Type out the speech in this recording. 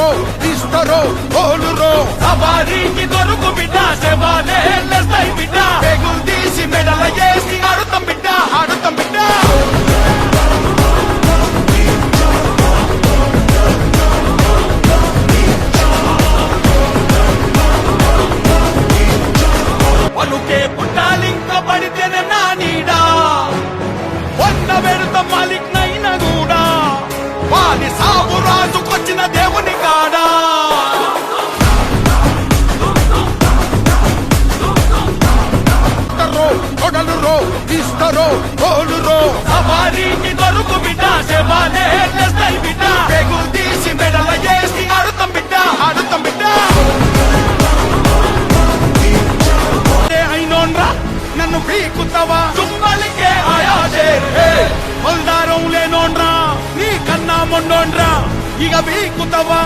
కొడలురో ఇస్తరో ఓలురో సవారీకి దొరుకు బిడ్డ శవాలే లెస్తాయి బిడ్డ పెగులు తీసి మెడల వేసి ఆడుతాం బిడ్డ ఆడుతాం బిడ్డ పలుకే పుట్టాలింక పడితేనే నా నీడా వన్న పెడతాం మాలిక్ నైనా కూడా వాడి సాగు రాజుకొచ్చిన దేవుని కాడా కొడలురో ఇస్తరో ఓలురో సవారీకి దొరుకు బిడ్డ శవాలే లెస్తాయి బిడ్డ పెగులు తీసి మెడల వేసి ఆడుతాం బిడ్డ ఆడుతాం బిడ్డ అయినోన్రా నన్ను పీకుతావా చుమ్మలికే ఆయా మొల్దారం లేనోన్రా నీ కన్నా మొండోన్రా ఇక పీకుతావా